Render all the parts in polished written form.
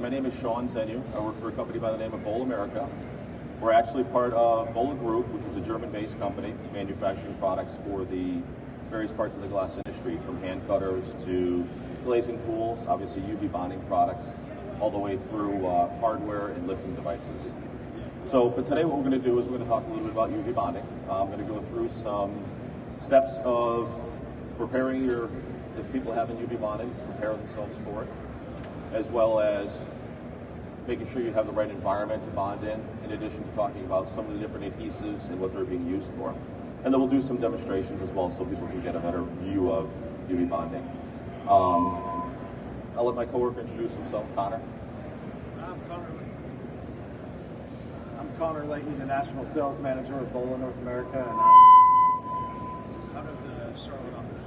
My name is Sean Zenu. I work for a company by the name of Bohle America. We're actually part of Bohle Group, which is a German-based company manufacturing products for the various parts of the glass industry, from hand cutters to glazing tools, obviously UV bonding products, all the way through hardware and lifting devices. But today what we're going to do is we're going to talk a little bit about UV bonding. I'm going to go through some steps of preparing if people have UV bonding, prepare themselves for it, as well as making sure you have the right environment to bond in addition to talking about some of the different adhesives and what they're being used for. And then we'll do some demonstrations as well so people can get a better view of UV bonding. I'll let my coworker introduce himself. Connor. I'm Connor Layton, the National Sales Manager of Bohle North America, and Out of the Charlotte office.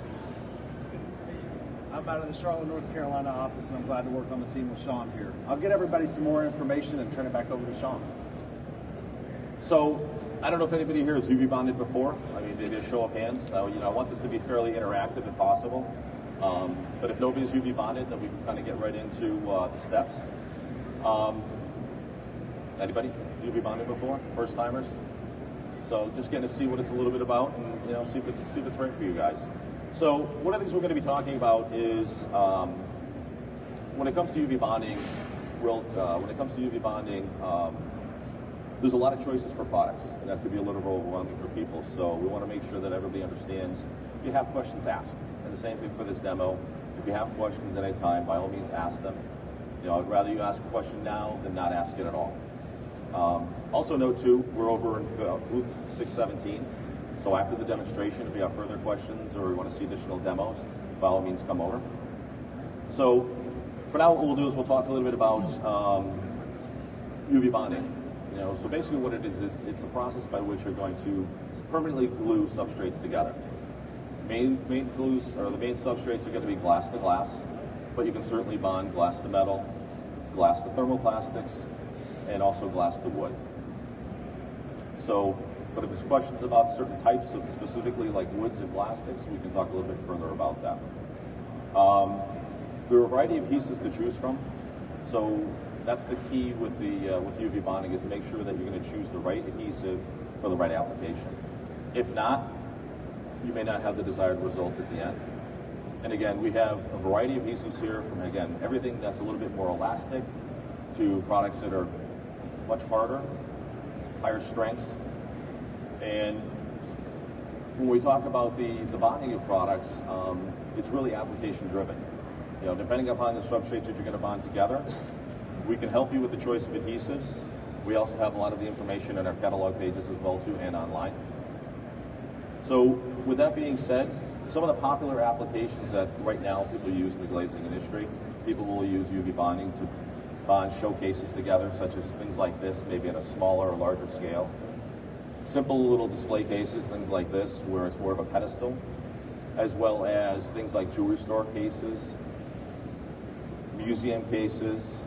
I'm out of the Charlotte, North Carolina office, and I'm glad to work on the team with Sean here. I'll get everybody some more information and turn it back over to Sean. So, I don't know if anybody here has UV bonded before. I mean, maybe a show of hands. I want this to be fairly interactive if possible. But if nobody's UV bonded, then we can kind of get right into the steps. Anybody UV bonded before? First timers? So just getting to see what it's a little bit about, and see if it's right for you guys. So one of the things we're going to be talking about is when it comes to UV bonding. There's a lot of choices for products, and that could be a little overwhelming for people. So we want to make sure that everybody understands. If you have questions, ask. And the same thing for this demo. If you have questions at any time, by all means, ask them. I'd rather you ask a question now than not ask it at all. Also note too, we're over in booth 617. So after the demonstration, if you have further questions or you want to see additional demos, by all means, come over. So for now, what we'll do is we'll talk a little bit about UV bonding. So basically what it is, it's a process by which you're going to permanently glue substrates together. Main glues, or the main substrates, are going to be glass to glass, but you can certainly bond glass to metal, glass to thermoplastics, and also glass to wood. But if there's questions about certain types of specifically like woods and plastics, we can talk a little bit further about that. There are a variety of adhesives to choose from. So that's the key with UV bonding, is to make sure that you're going to choose the right adhesive for the right application. If not, you may not have the desired results at the end. And again, we have a variety of adhesives here, from again everything that's a little bit more elastic to products that are much harder, higher strengths. And when we talk about the bonding of products, it's really application driven. Depending upon the substrates that you're going to bond together, we can help you with the choice of adhesives. We also have a lot of the information in our catalog pages as well too, and online. So with that being said, some of the popular applications that right now people use in the glazing industry, people will use UV bonding to bond showcases together, such as things like this, maybe at a smaller or larger scale. Simple little display cases, things like this, where it's more of a pedestal, as well as things like jewelry store cases, museum cases,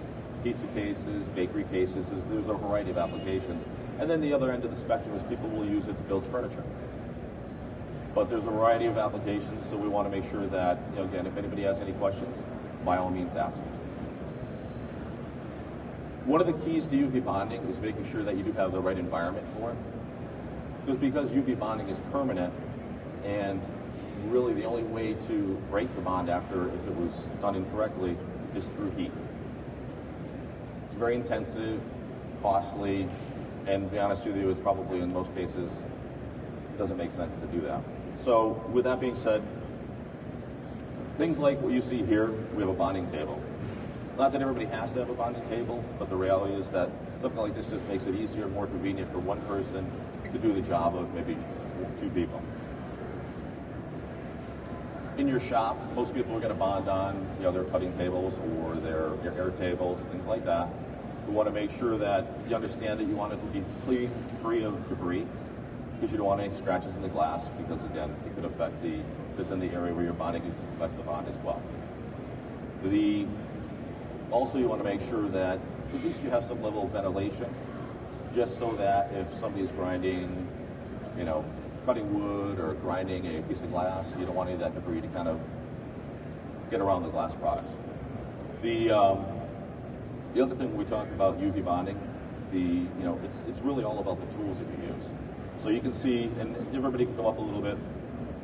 pizza cases, bakery cases. There's a variety of applications. And then the other end of the spectrum is people will use it to build furniture. But there's a variety of applications, so we want to make sure that, again, if anybody has any questions, by all means ask. One of the keys to UV bonding is making sure that you do have the right environment for it. Because UV bonding is permanent, and really the only way to break the bond after, if it was done incorrectly, is through heat. It's very intensive, costly, and to be honest with you, it's probably in most cases doesn't make sense to do that. So with that being said, things like what you see here, we have a bonding table. It's not that everybody has to have a bonding table, but the reality is that something like this just makes it easier, more convenient for one person to do the job of maybe two people. In your shop, most people are going to bond on their cutting tables or their air tables, things like that. We want to make sure that you understand that you want it to be clean, free of debris, because you don't want any scratches in the glass, because again, it could affect if it's in the area where you're bonding, it can affect the bond as well. Also, you want to make sure that at least you have some level of ventilation, just so that if somebody's grinding, cutting wood or grinding a piece of glass, you don't want any of that debris to kind of get around the glass products. The other thing when we talk about UV bonding, it's really all about the tools that you use. So you can see, and everybody can come up a little bit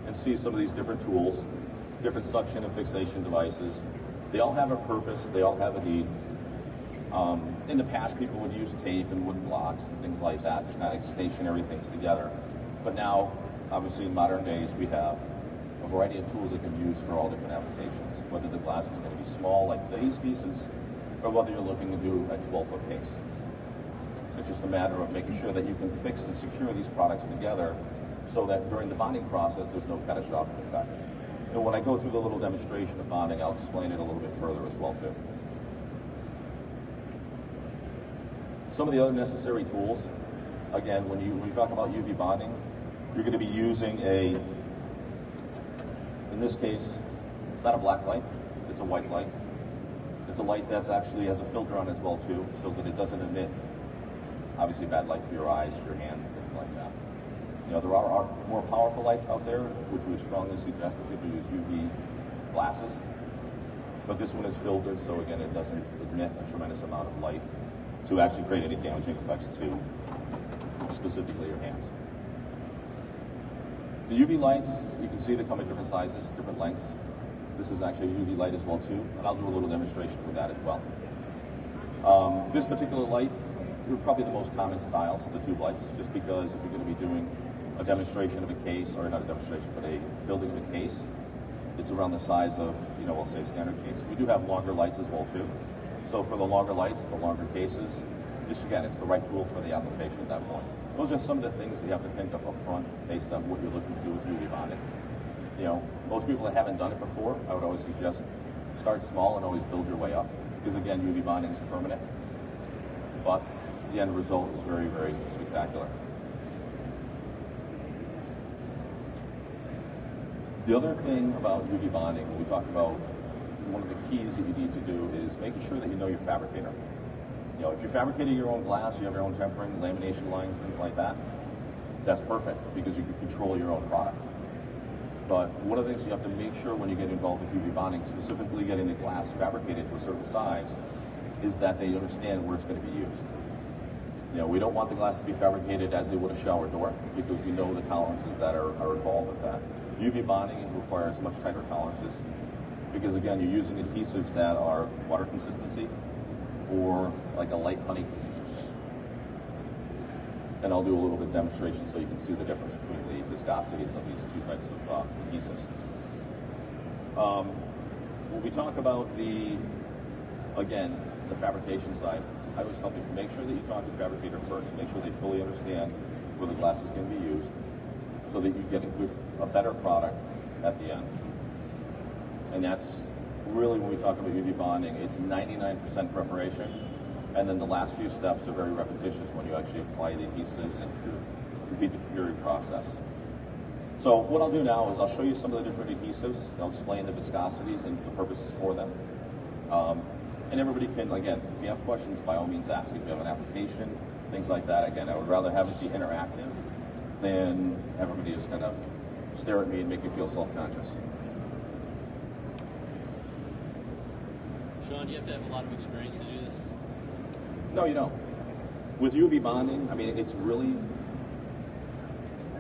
and see some of these different tools, different suction and fixation devices. They all have a purpose, they all have a need. In the past, people would use tape and wooden blocks and things like that to kind of stationary things together. But now, obviously in modern days, we have a variety of tools that can be used for all different applications, whether the glass is going to be small like these pieces, or whether you're looking to do a 12-foot case. It's just a matter of making sure that you can fix and secure these products together so that during the bonding process, there's no catastrophic effect. And when I go through the little demonstration of bonding, I'll explain it a little bit further as well too. Some of the other necessary tools, again, when you talk about UV bonding, you're going to be using in this case, it's not a black light, it's a white light. It's a light that actually has a filter on it as well too, so that it doesn't emit, obviously, bad light for your eyes, for your hands, and things like that. There are more powerful lights out there, which we would strongly suggest that people use UV glasses. But this one is filtered, so again, it doesn't emit a tremendous amount of light to actually create any damaging effects to specifically your hands. The UV lights, you can see they come in different sizes, different lengths. This is actually a UV light as well too, and I'll do a little demonstration with that as well. This particular light, probably the most common styles, the tube lights, just because if you're going to be doing a demonstration of a case, or not a demonstration, but a building of a case, it's around the size of, we'll say standard case. We do have longer lights as well too. So for the longer lights, the longer cases, just again, it's the right tool for the application at that point. Those are some of the things that you have to think of up front based on what you're looking to do with UV bonding. Most people that haven't done it before, I would always suggest start small and always build your way up. Because again, UV bonding is permanent, but the end result is very, very spectacular. The other thing about UV bonding, when we talk about one of the keys that you need to do is making sure that you know your fabricator. If you're fabricating your own glass, you have your own tempering, lamination lines, things like that, that's perfect because you can control your own product. But one of the things you have to make sure when you get involved with UV bonding, specifically getting the glass fabricated to a certain size, is that they understand where it's going to be used. We don't want the glass to be fabricated as they would a shower door because we know the tolerances that are involved with that. UV bonding requires much tighter tolerances because again, you're using adhesives that are water consistency or like a light honey consistency. And I'll do a little bit of demonstration so you can see the difference between the viscosities of these two types of adhesives. When we talk about the fabrication side, I always tell people, make sure that you talk to the fabricator first. Make sure they fully understand where the glass is going to be used so that you get a better product at the end. And that's really when we talk about UV bonding, it's 99% preparation. And then the last few steps are very repetitious when you actually apply the adhesives and complete the curing process. So what I'll do now is I'll show you some of the different adhesives. I'll explain the viscosities and the purposes for them. And everybody can, again, if you have questions, by all means ask. If you have an application, things like that, again, I would rather have it be interactive than everybody just kind of stare at me and make me feel self-conscious. Sean, do you have to have a lot of experience to do this? No, you don't. With UV bonding, I mean, it's really,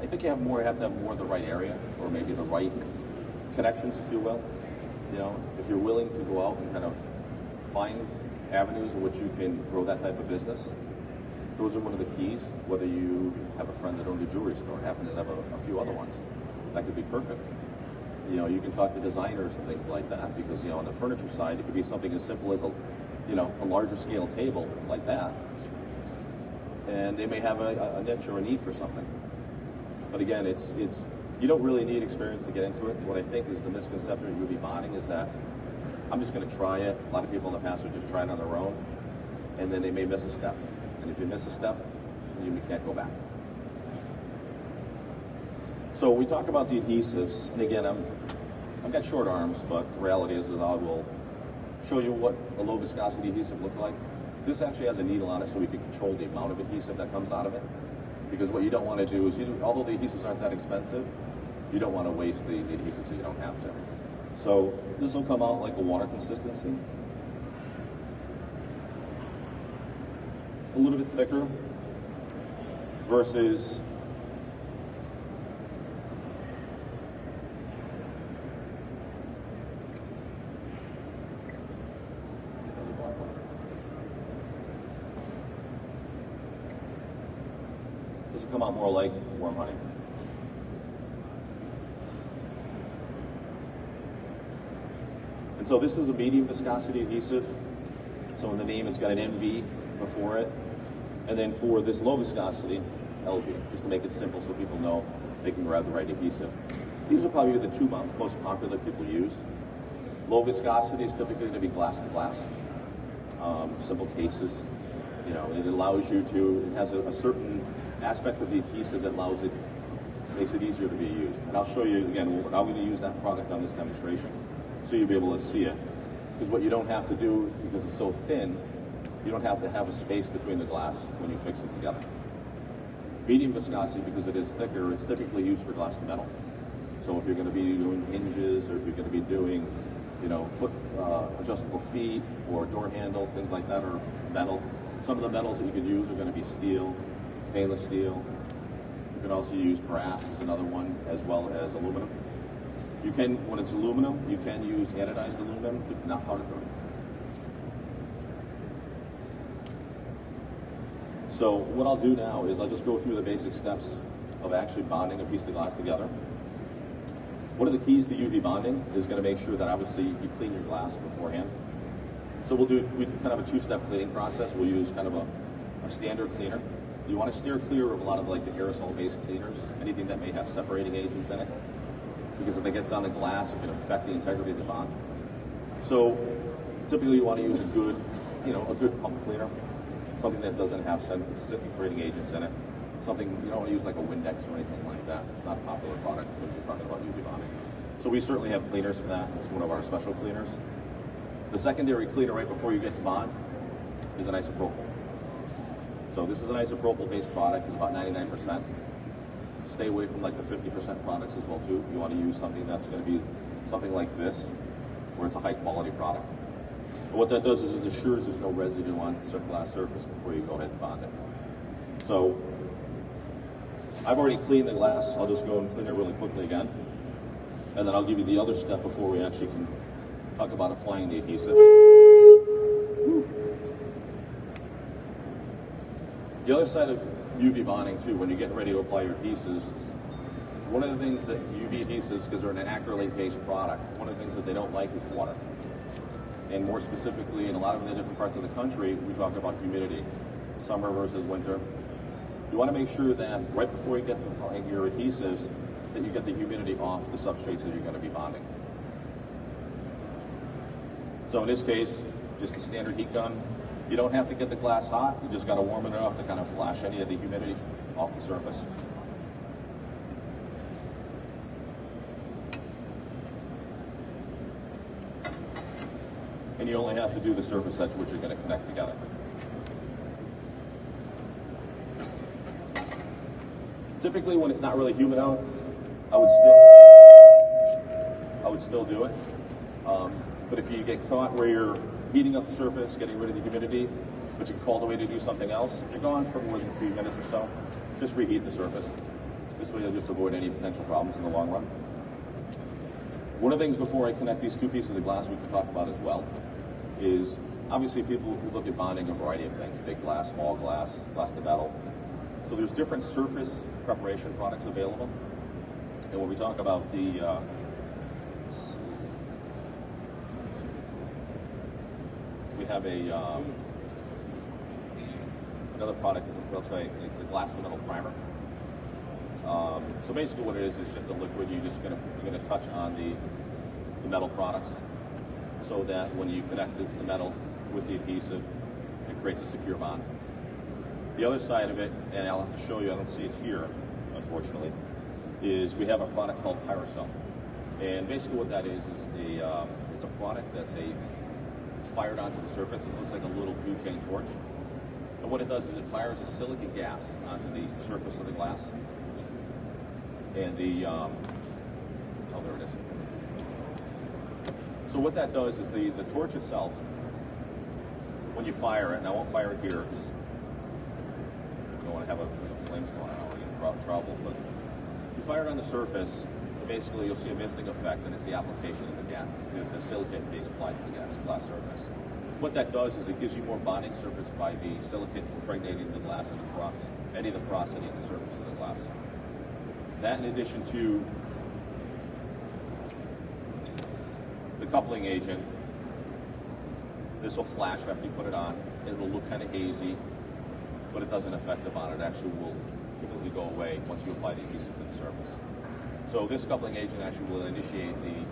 I think you have to have more of the right area, or maybe the right connections, if you will. If you're willing to go out and kind of find avenues in which you can grow that type of business, those are one of the keys. Whether you have a friend that owned a jewelry store and happen to have a few other ones, that could be perfect. You can talk to designers and things like that because, on the furniture side, it could be something as simple as a larger scale table like that. And they may have a niche or a need for something. But again, you don't really need experience to get into it. What I think is the misconception of UV bonding is that I'm just going to try it. A lot of people in the past would just try it on their own, and then they may miss a step. And if you miss a step, you can't go back. So we talk about the adhesives, and again, I've got short arms, but the reality is I will show you what a low viscosity adhesive looks like. This actually has a needle on it so we can control the amount of adhesive that comes out of it. Because what you don't want to do is, although the adhesives aren't that expensive, you don't want to waste the adhesives so you don't have to. So this will come out like a water consistency. It's a little bit thicker versus this will come out more like warm honey. And so this is a medium viscosity adhesive. So in the name, it's got an MV before it. And then for this low viscosity, LV, just to make it simple so people know they can grab the right adhesive. These are probably the two most popular that people use. Low viscosity is typically going to be glass to glass. Simple cases. You know, it allows you to, it has a certain aspect of the adhesive that allows it, makes it easier to be used. And I'll show you again, I'm going to use that product on this demonstration so you'll be able to see it. Because what you don't have to do, because it's so thin, you don't have to have a space between the glass when you fix it together. Medium viscosity, because it is thicker, it's typically used for glass to metal. So if you're going to be doing hinges, or if you're going to be doing, you know, foot adjustable feet or door handles, things like that, or metal. Some of the metals that you could use are going to be steel, stainless steel. You can also use brass as another one, as well as aluminum. You can, when it's aluminum, you can use anodized aluminum, but not powder coated. So what I'll do now is I'll just go through the basic steps of actually bonding a piece of glass together. One of the keys to UV bonding is going to make sure that obviously you clean your glass beforehand. So we do kind of a two-step cleaning process. We'll use kind of a standard cleaner. You want to steer clear of a lot of like the aerosol-based cleaners, anything that may have separating agents in it, because if it gets on the glass, it can affect the integrity of the bond. So typically you want to use a good, a good pump cleaner, something that doesn't have separating agents in it. Something, you don't want to use like a Windex or anything like that. It's not a popular product when you're talking about UV bonding. So we certainly have cleaners for that. It's one of our special cleaners. The secondary cleaner right before you get to bond is an isopropyl. So this is an isopropyl-based product. It's about 99%. Stay away from like the 50% products as well too. You want to use something that's going to be something like this, where it's a high-quality product. But what that does is it assures there's no residue on the glass surface before you go ahead and bond it. So I've already cleaned the glass. I'll just go and clean it really quickly again. And then I'll give you the other step before we actually can talk about applying the adhesive. The other side of UV bonding too, when you're getting ready to apply your adhesives, one of the things that UV adhesives, because they're an acrylate-based product, one of the things that they don't like is water. And more specifically, in a lot of the different parts of the country, we talk about humidity, summer versus winter. You want to make sure that right before you get your adhesives, that you get the humidity off the substrates that you're going to be bonding. So in this case, just a standard heat gun. You don't have to get the glass hot. You just got to warm it enough to kind of flash any of the humidity off the surface. And you only have to do the surface edge which you're going to connect together. Typically, when it's not really humid out, I would still do it. But if you get caught where you're heating up the surface, getting rid of the humidity, but you're called away to do something else, if you're gone for more than 3 minutes or so, just reheat the surface. This way you'll just avoid any potential problems in the long run. One of the things before I connect these two pieces of glass we can talk about as well is obviously people who look at bonding a variety of things, big glass, small glass, glass to metal. So there's different surface preparation products available. And when we talk about the we have another product. It's a glass to metal primer. So basically, what it is just a liquid. You're gonna touch on the metal products, so that when you connect the metal with the adhesive, it creates a secure bond. The other side of it, and I'll have to show you. I don't see it here, unfortunately. Is we have a product called Pyrocell, and basically what that is it's a product it's fired onto the surface. It looks like a little butane torch. And what it does is it fires a silica gas onto the surface of the glass. And oh, there it is. So what that does is the torch itself, when you fire it, and I won't fire it here because don't want to have flames going out or get trouble. But you fire it on the surface, basically you'll see a misting effect, and it's the application of the silicate being applied to the glass surface. What that does is it gives you more bonding surface by the silicate impregnating the glass and any of the porosity in the surface of the glass. That, in addition to the coupling agent, this will flash after you put it on. It will look kind of hazy, but it doesn't affect the bond. It actually will completely go away once you apply the adhesive to the surface. So this coupling agent actually will initiate the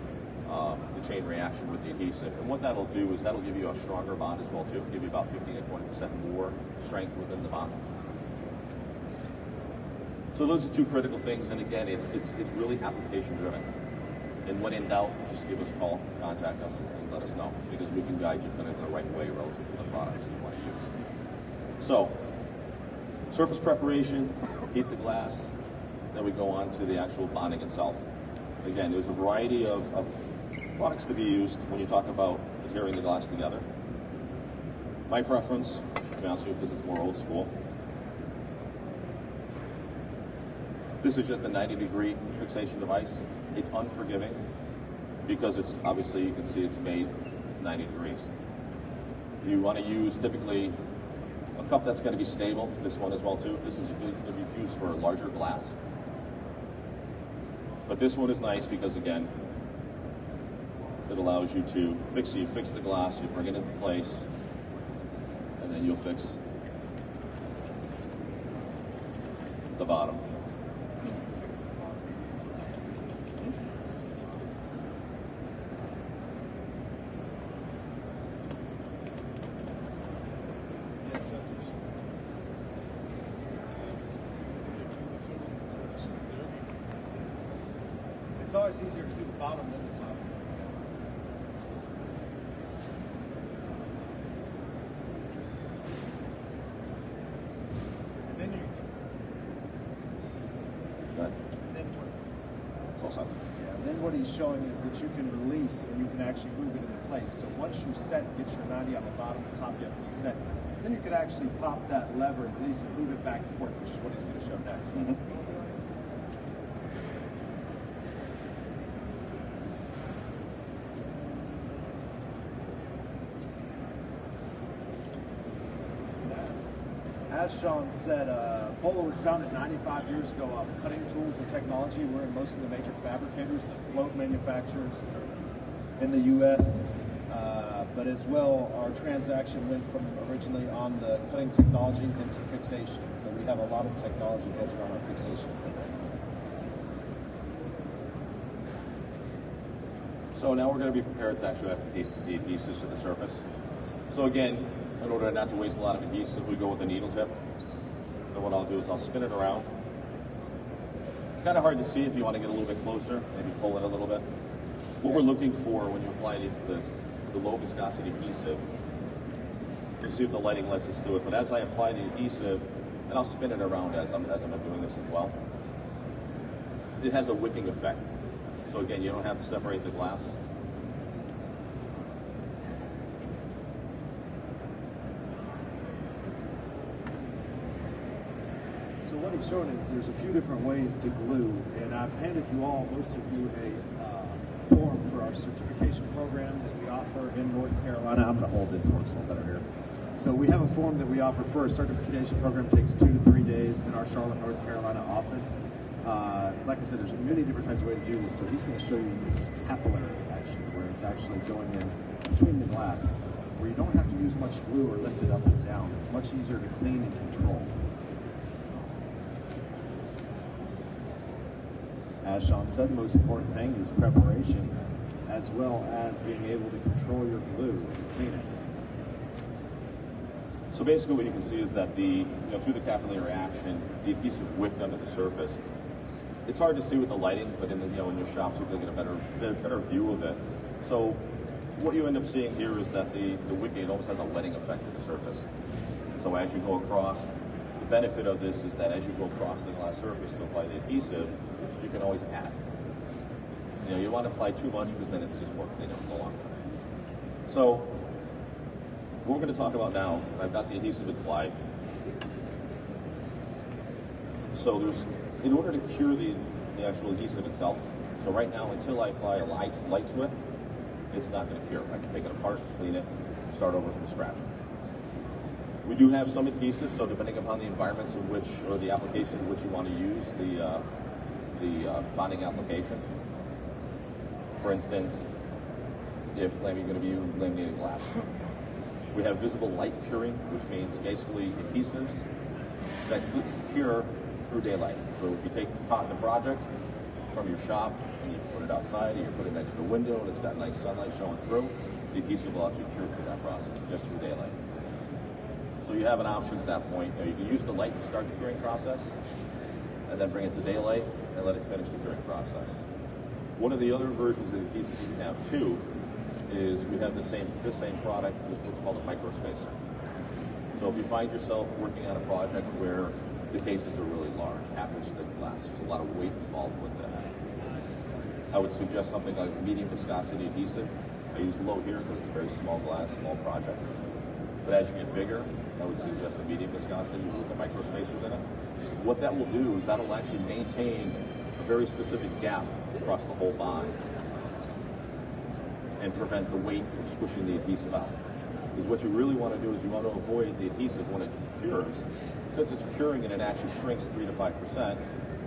chain reaction with the adhesive. And what that'll do is that'll give you a stronger bond as well too. It'll give you about 15 to 20% more strength within the bond. So those are two critical things, and again, it's really application driven. And when in doubt, just give us a call, contact us, and let us know, because we can guide you kind of in the right way relative to the products you want to use. So, surface preparation, heat the glass, then we go on to the actual bonding itself. Again, there's a variety of products to be used when you talk about adhering the glass together. My preference, to be honest with you, because it's more old school, this is just a 90-degree fixation device. It's unforgiving because it's obviously, you can see it's made 90 degrees. You want to use typically a cup that's going to be stable. This one as well too. This is going to be used for larger glass. But this one is nice because again, it allows you to fix the glass, you bring it into place, and then you'll fix the bottom. It's always easier to do the bottom than the top. And then And then what he's showing is that you can release and you can actually move it into place. So once you set, get your 90 on the bottom, the top you have to be set. Then you can actually pop that lever and release it, move it back and forth, which is what he's going to show next. Mm-hmm. As Sean said, Bohle was founded 95 years ago off cutting tools and technology. We're in most of the major fabricators, the float manufacturers in the U.S. But as well, our transaction went from originally on the cutting technology into fixation. So we have a lot of technology that's around our fixation equipment. So now we're going to be prepared to actually apply the adhesives to the surface. So again, in order not to waste a lot of adhesive, we go with a needle tip. And what I'll do is I'll spin it around. It's kind of hard to see if you want to get a little bit closer, maybe pull it a little bit. What we're looking for when you apply the low viscosity adhesive, you'll see if the lighting lets us do it, but as I apply the adhesive, and I'll spin it around as I'm doing this as well, it has a wicking effect. So again, you don't have to separate the glass. So what he's showing is there's a few different ways to glue, and I've handed you all, most of you, a form for our certification program that we offer in North Carolina. I'm going to hold this, it works a little better here. So we have a form that we offer for a certification program. It takes 2 to 3 days in our Charlotte, North Carolina office. Like I said, there's many different types of ways to do this. So he's going to show you this capillary action, where it's actually going in between the glass, where you don't have to use much glue or lift it up and down. It's much easier to clean and control. As Sean said, the most important thing is preparation, as well as being able to control your glue and clean it. So basically what you can see is that through the capillary action, the adhesive wicked under the surface. It's hard to see with the lighting, but in your shops you can get a better view of it. So what you end up seeing here is that the wicking almost has a wetting effect to the surface. So as you go across, the benefit of this is that as you go across the glass surface to apply the adhesive, you can always add. You want to apply too much because then it's just more clean up along. So what we're going to talk about now, I've got the adhesive applied. So in order to cure the actual adhesive itself, so right now until I apply a light to it, it's not going to cure. I can take it apart, clean it, start over from scratch. We do have some adhesives, so depending upon the environments in which, or the application in which you want to use the bonding application. For instance, if you're going to be using laminated glass, we have visible light curing, which means basically adhesives that cure through daylight. So if you take the project from your shop and you put it outside, and you put it next to a window, and it's got nice sunlight showing through, the adhesive will actually cure through that process, just through daylight. So you have an option at that point. You can use the light to start the curing process, and then bring it to daylight and let it finish the curing process. One of the other versions of the adhesive we have too is we have this same product with what's called a micro spacer. So if you find yourself working on a project where the cases are really large, half-inch thick glass, there's a lot of weight involved with it, I would suggest something like medium viscosity adhesive. I use low here because it's a very small glass, small project. But as you get bigger, I would suggest a medium viscosity with the micro spacers in it. What that will do is that'll actually maintain a very specific gap across the whole bond and prevent the weight from squishing the adhesive out. Because what you really want to do is you want to avoid the adhesive when it cures. Since it's curing and it actually shrinks 3 to 5%,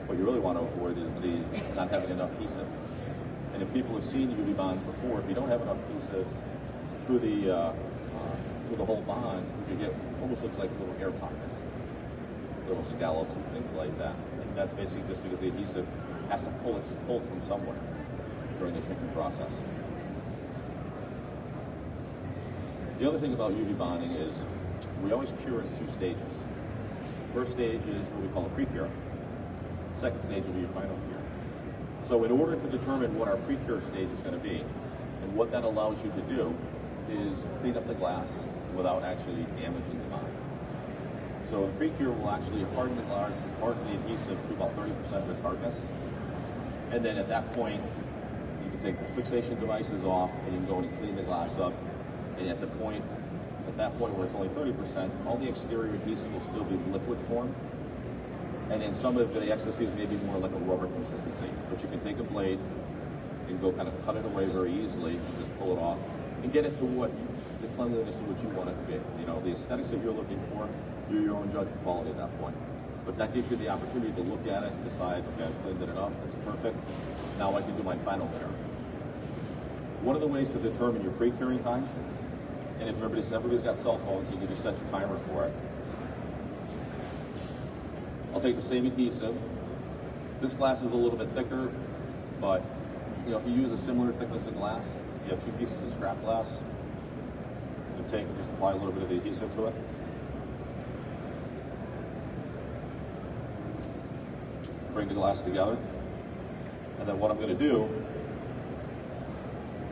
what you really want to avoid is the not having enough adhesive. And if people have seen UV bonds before, if you don't have enough adhesive through the whole bond, you get almost looks like little air pockets, little scallops and things like that. And that's basically just because the adhesive has to pull from somewhere during the shrinking process. The other thing about UV bonding is we always cure in 2 stages. First stage is what we call a pre-cure. Second stage will be your final cure. So in order to determine what our pre-cure stage is going to be, and what that allows you to do is clean up the glass without actually damaging the bond. So the pre-cure will actually harden the glass, harden the adhesive to about 30% of its hardness. And then at that point, you can take the fixation devices off and you can go and clean the glass up. And at that point where it's only 30%, all the exterior adhesive will still be liquid form. And then some of the excess may be more like a rubber consistency. But you can take a blade and go kind of cut it away very easily and just pull it off and get it to the cleanliness of what you want it to be. You know, the aesthetics that you're looking for, you're your own judge of quality at that point. But that gives you the opportunity to look at it and decide, okay, I've cleaned it enough, that's perfect. Now I can do my final layer. One of the ways to determine your pre-curing time, and if everybody's got cell phones, you can just set your timer for it. I'll take the same adhesive. This glass is a little bit thicker, but if you use a similar thickness of glass, if you have 2 pieces of scrap glass, you take and just apply a little bit of the adhesive to it. Bring the glass together. And then what I'm going to do,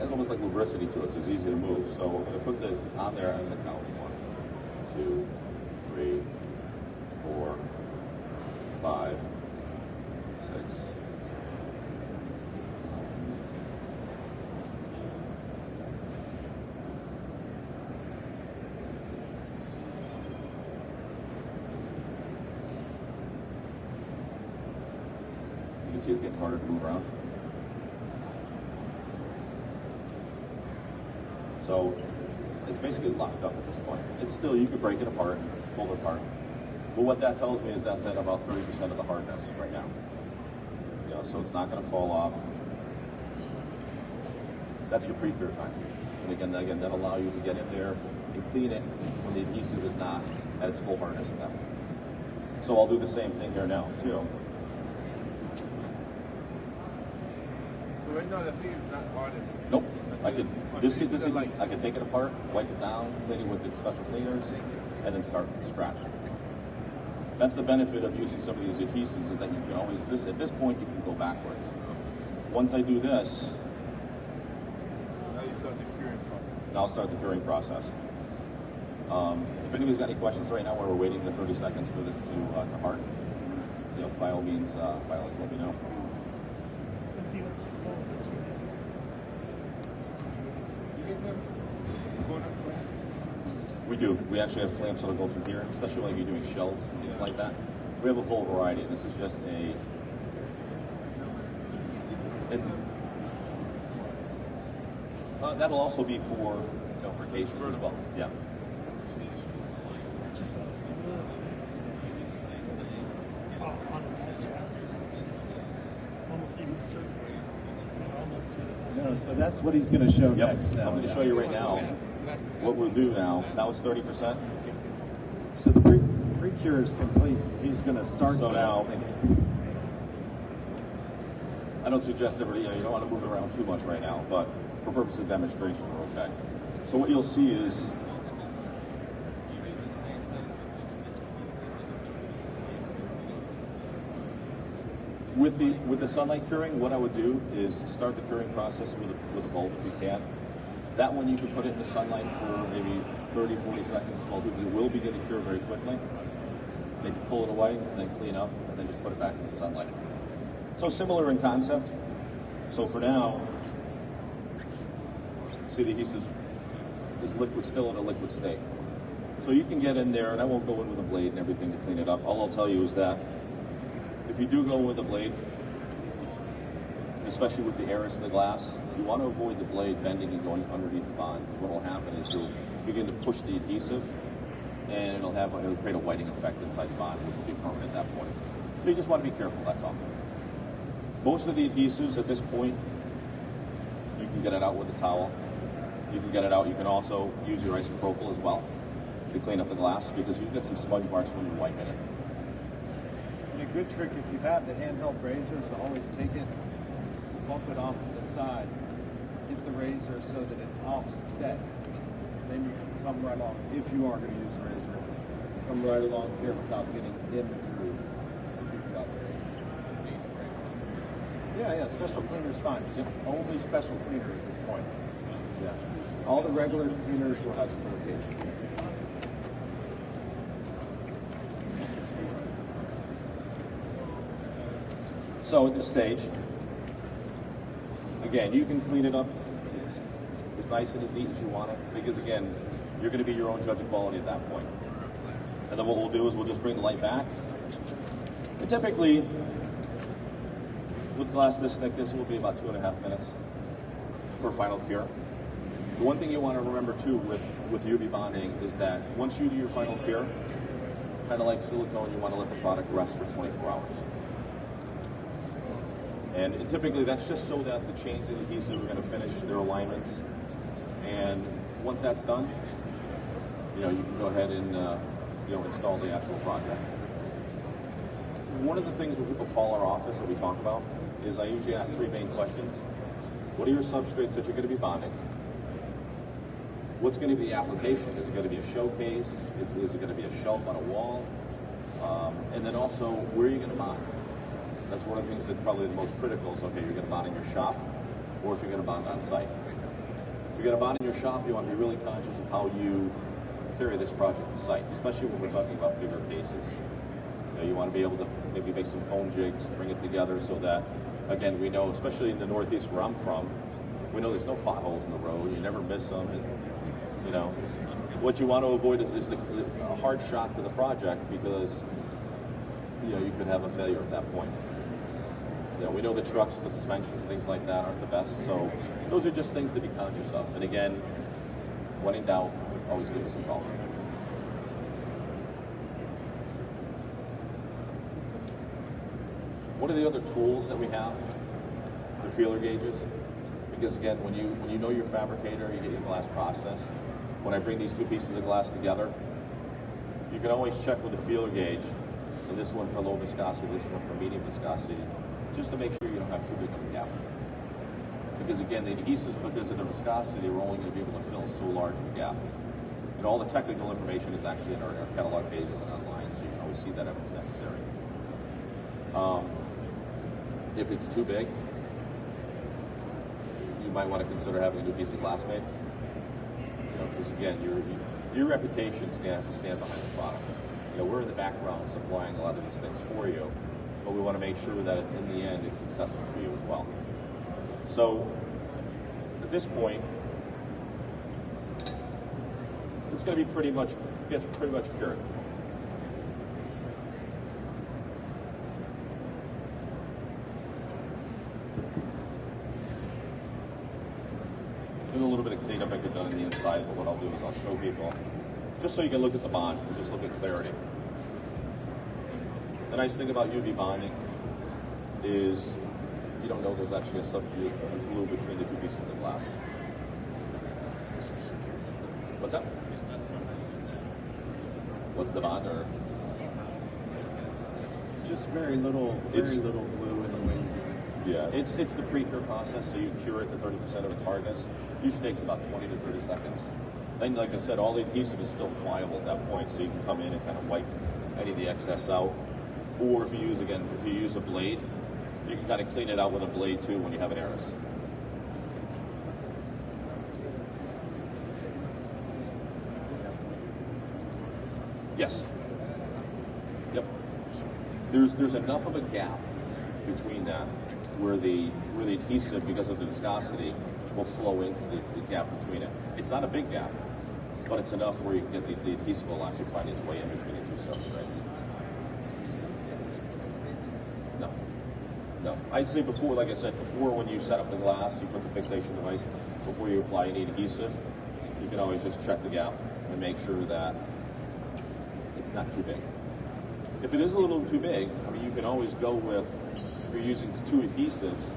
it's almost like lubricity to it, so it's easy to move. So I'm going to put it on there, I'm going to count 1, 2, 3, 4, 5, 6. You can see it's getting harder to move around. So it's basically locked up at this point. It's still, you could break it apart, pull it apart. But what that tells me is that's at about 30% of the hardness right now. So it's not going to fall off. That's your pre-cure time. And again, that'll allow you to get in there and clean it when the adhesive is not at its full hardness at that point. So I'll do the same thing here now too. So right now the thing is not hardened. Nope. I could I could take it apart, wipe it down, clean it with the special cleaners, and then start from scratch. That's the benefit of using some of these adhesives, is that you can always at this point you can go backwards. Once I do this, Now you start the curing process. now I'll start the curing process. If anybody's got any questions right now while we're waiting the 30 seconds for this to harden, by all means, let me know. Let's see what's this is. We do. We actually have clamps that'll go from here, especially when you're doing shelves and things like that. We have a full variety. This is just that'll also be for, for cases as well. Yeah. Just a little on the edge. It's almost even surface. Almost to the No, so that's what he's going to show next. Now. I'm going to show you right now what we'll do now. Now it's 30%. So the pre-cure is complete. He's going to start. So now, I don't suggest everybody, you don't want to move it around too much right now, but for purpose of demonstration, we're okay. So what you'll see is with the sunlight curing, what I would do is start the curing process with a bulb if you can. That one you can put it in the sunlight for maybe 30, 40 seconds as well, because it will begin to cure very quickly. Maybe pull it away, then clean up, and then just put it back in the sunlight. So similar in concept. So for now, see the adhesive is liquid, still in a liquid state. So you can get in there, and I won't go in with a blade and everything to clean it up. All I'll tell you is that if you do go with a blade, especially with the airless in the glass, you want to avoid the blade bending and going underneath the bond, because what will happen is you'll begin to push the adhesive, and it'll create a whiting effect inside the bond, which will be permanent at that point. So you just want to be careful, that's all. Most of the adhesives at this point, you can get it out with a towel. You can get it out. You can also use your isopropyl as well to clean up the glass, because you get some smudge marks when you're wiping it. And a good trick, if you have the handheld razors, to always take it, bump it off to the side, get the razor so that it's offset. Then you can come right along, if you are going to use a razor, come right along here without getting in the groove. If you've got space. Yeah, special cleaner is fine. Just only special cleaner at this point. Yeah. All the regular cleaners will have silication. So at this stage, again, you can clean it up as nice and as neat as you want it, because again, you're going to be your own judge of quality at that point. And then what we'll do is we'll just bring the light back. And typically, with glass this thick, this will be about 2.5 minutes for final cure. The one thing you want to remember too with UV bonding is that once you do your final cure, kind of like silicone, you want to let the product rest for 24 hours. And typically that's just so that the chains of the adhesive are going to finish their alignments. And once that's done, you can go ahead and install the actual project. One of the things when people call our office that we talk about is I usually ask 3 main questions. What are your substrates that you're going to be bonding? What's going to be the application? Is it going to be a showcase? Is it going to be a shelf on a wall? And then also, where are you going to bond? That's one of the things that's probably the most critical is, okay, you're going to bond in your shop, or if you're going to bond on site. If you're going to bond in your shop, you want to be really conscious of how you carry this project to site, especially when we're talking about bigger cases. You want to be able to maybe make some foam jigs, bring it together so that, again, we know, especially in the Northeast where I'm from, we know there's no potholes in the road. You never miss them. And, what you want to avoid is just a hard shock to the project, because, you could have a failure at that point. We know the trucks, the suspensions, and things like that aren't the best. So those are just things to be conscious of. And again, when in doubt, always give us a call. One of the other tools that we have, the feeler gauges, because again, when you know your fabricator, you get your glass processed. When I bring these 2 pieces of glass together, you can always check with the feeler gauge, and this one for low viscosity, this one for medium viscosity, just to make sure you don't have too big of a gap. Because again, the adhesives, because of their viscosity, are only going to be able to fill so large of a gap. And all the technical information is actually in our catalog pages and online, so you can always see that if it's necessary. If it's too big, you might want to consider having a new piece of glass made. Because again, your reputation has to stand behind the product. We're in the background supplying a lot of these things for you, but we want to make sure that in the end it's successful for you as well. So at this point, it's going to be pretty much cured. little bit of cleanup I could have done on the inside, but what I'll do is I'll show people, just so you can look at the bond and just look at clarity. The nice thing about UV bonding is you don't know there's actually a subglue glue between the two pieces of glass. What's that? What's the bond, or? Just very little glue in the way you do it. Yeah, it's the pre-cure process, so you cure it to 30% of its hardness. Usually takes about 20 to 30 seconds. Then, like I said, all the adhesive is still pliable at that point, so you can come in and kind of wipe any of the excess out. Or if you use a blade, you can kind of clean it out with a blade too when you have an heiress. Yes. Yep. There's enough of a gap between that where the adhesive, because of the viscosity, will flow into the gap between it. It's not a big gap, but it's enough where you can get the adhesive will actually find its way in between the two substrates. No. I'd say before, like I said, before when you set up the glass, you put the fixation device, before you apply any adhesive, you can always just check the gap and make sure that it's not too big. If it is a little too big, I mean, you can always go with, if you're using two adhesives,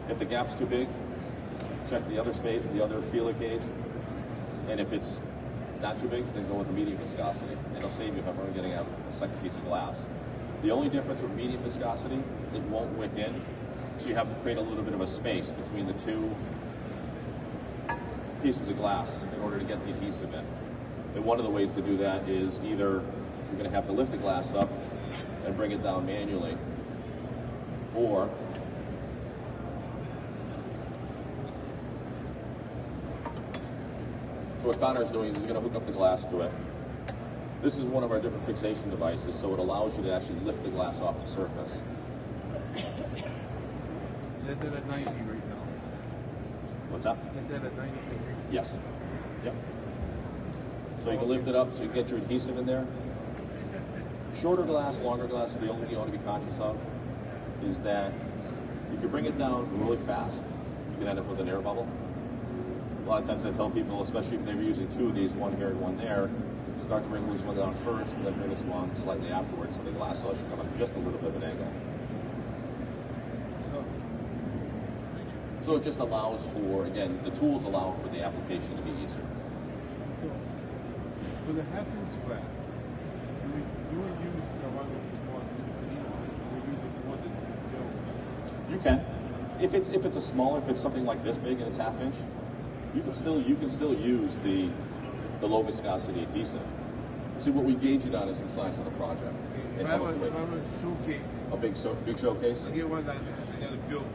if the gap's too big, check the other space, the other feeler gauge, and if it's not too big, then go with the medium viscosity. It'll save you from ever getting out a second piece of glass. The only difference with medium viscosity, it won't wick in, so you have to create a little bit of a space between the two pieces of glass in order to get the adhesive in. And one of the ways to do that is either you're going to have to lift the glass up and bring it down manually, or so what Connor's doing is he's going to hook up the glass to it. This is one of our different fixation devices, so it allows you to actually lift the glass off the surface. That's it at 90 right now. What's that? That's it at 90 degrees. Yes. Yep. So you can lift it up so you can get your adhesive in there. Shorter glass, longer glass, the only thing you want to be conscious of is that if you bring it down really fast, you can end up with an air bubble. A lot of times I tell people, especially if they were using two of these, one here and one there, start to bring this one down first and then bring this one slightly afterwards so the glass will actually come at just a little bit of an angle. So it just allows for, again, the tools allow for the application to be easier. So, with a half-inch glass, you would use the one with the small or use the one that you can. If it's a smaller, if it's something like this big and it's half-inch, you can still use the low viscosity adhesive. See, what we gauge it on is the size of the project. If I have a showcase. A big showcase? I get one that I got to build,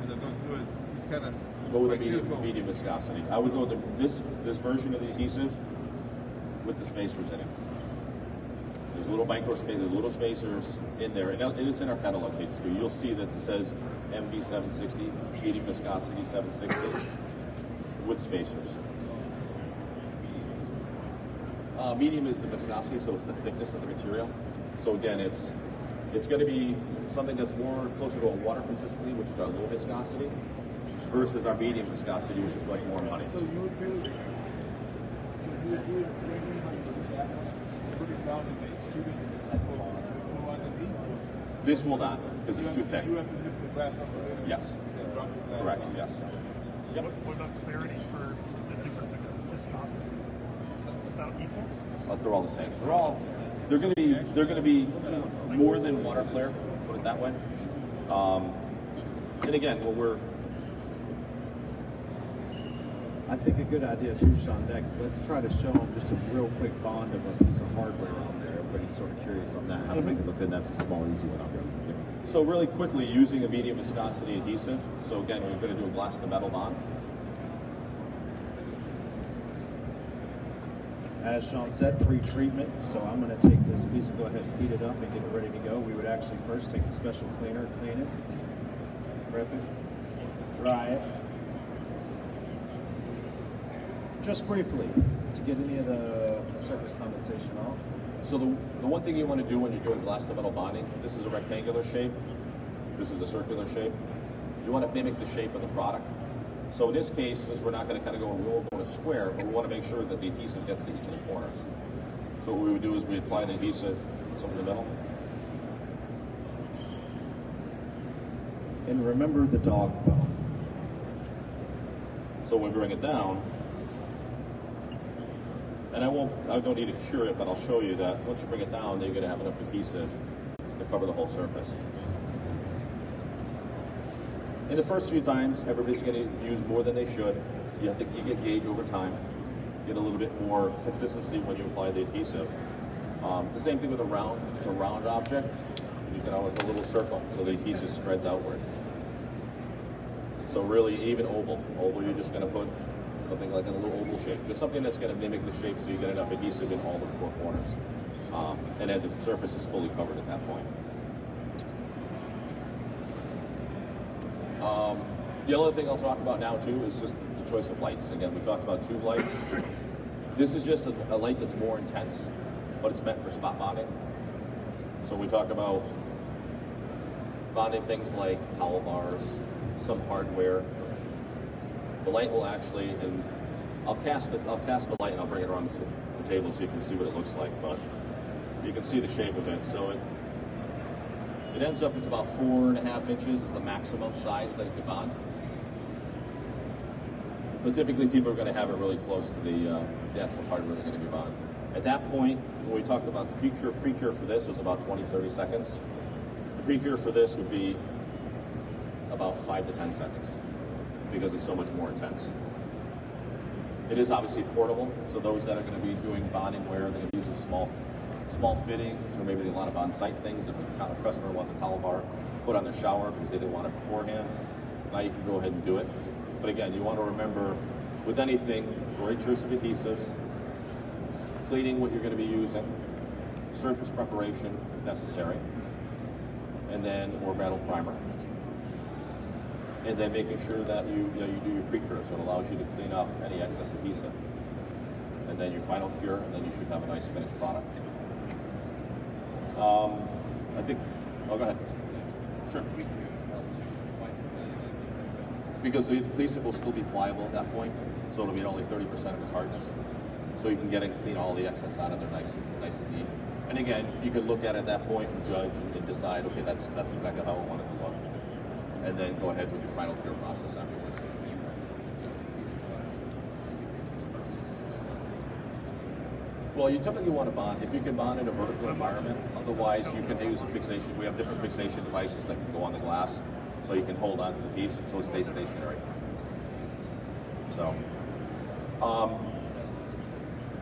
and I don't do it. It's kind of go with a medium viscosity. I would go with this version of the adhesive with the spacers in it. There's little spacers in there, and it's in our catalog pages too. You'll see that it says MV 760, medium viscosity 760, with spacers. Medium is the viscosity, so it's the thickness of the material. So again, it's going to be something that's more closer to a water consistency, which is our low viscosity, versus our medium viscosity, which is like more money. So you would do it the same way like you do that one, put it down and then shoot it in the type of go underneath. This will not, because it's too thick. You have to lift the glass up a little. Yes. And drop the glass. Correct. Yes. Yep. What about clarity for the different viscosities? About equals? They're all the same. They're going to be more than water clear. Put it that way. And again, I think a good idea too, Sean, next, let's try to show them just a real quick bond of a piece of hardware on there. Everybody's sort of curious on that, how to make it look good. That's a small, easy one. I'll go. So really quickly, using a medium viscosity adhesive. So again, we're going to do a glass to metal bond. As Sean said, pre-treatment, so I'm going to take this piece and go ahead and heat it up and get it ready to go. We would actually first take the special cleaner, clean it, prep it, dry it, just briefly to get any of the surface condensation off. So the one thing you want to do when you're doing glass to metal bonding, this is a rectangular shape, this is a circular shape. You want to mimic the shape of the product. So in this case, since we're not going to kind of go, we won't go in a square, but we want to make sure that the adhesive gets to each of the corners. So what we would do is we apply the adhesive some in the middle. And remember the dog bone. So when we bring it down, and I don't need to cure it, but I'll show you that once you bring it down, then you're going to have enough adhesive to cover the whole surface. In the first few times, everybody's going to use more than they should. You get gauge over time. Get a little bit more consistency when you apply the adhesive. The same thing with a round. If it's a round object, you're just going to have a little circle so the adhesive spreads outward. So really, even oval, you're just going to put something like a little oval shape, just something that's going to mimic the shape so you get enough adhesive in all the four corners. And then the surface is fully covered at that point. The other thing I'll talk about now too is just the choice of lights. Again, we talked about tube lights. This is just a light that's more intense, but it's meant for spot bonding. So we talk about bonding things like towel bars, some hardware. The light will actually, and I'll cast the light and I'll bring it around the table so you can see what it looks like, but you can see the shape of it. So it ends up, it's about 4.5 inches is the maximum size that it can bond. But typically people are going to have it really close to the actual hardware they're going to be bonding. At that point, when we talked about the pre-cure for this was about 20-30 seconds. The pre-cure for this would be about 5 to 10 seconds because it's so much more intense. It is obviously portable, so those that are going to be doing bonding wear, they're going to be using small fittings, or maybe they want to on-site things. If a customer wants a towel bar put on their shower because they didn't want it beforehand, now you can go ahead and do it. But again, you want to remember, with anything, great choice of adhesives, cleaning what you're going to be using, surface preparation if necessary, and then or metal primer, and then making sure that you do your pre-cure, so it allows you to clean up any excess adhesive, and then your final cure, and then you should have a nice finished product. I think. Oh, go ahead. Sure. Because the adhesive will still be pliable at that point, so it'll be at only 30% of its hardness. So you can get and clean all the excess out of there nice and neat. And again, you can look at it at that point and judge and decide, okay, that's exactly how I want it to look. And then go ahead with your final cure process afterwards. Well, you typically want to bond, if you can bond in a vertical environment, otherwise you can use a fixation. We have different fixation devices that can go on the glass, so you can hold onto the piece so it stays stationary. So,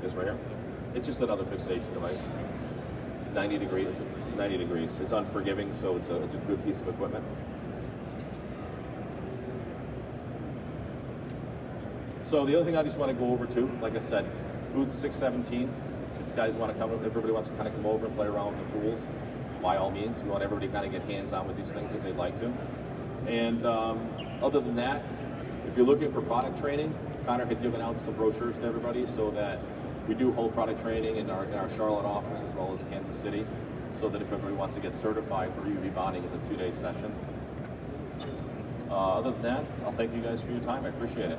this right here, it's just another fixation device. 90 degrees. It's unforgiving, so it's a good piece of equipment. So the other thing I just want to go over too, like I said, booth 617. If guys want to come, everybody wants to kind of come over and play around with the tools, by all means. We want everybody to kind of get hands-on with these things if they'd like to. And other than that, if you're looking for product training, Connor had given out some brochures to everybody so that we do hold product training in our Charlotte office as well as Kansas City, so that if everybody wants to get certified for UV bonding, it's a 2-day session. Other than that, I'll thank you guys for your time. I appreciate it.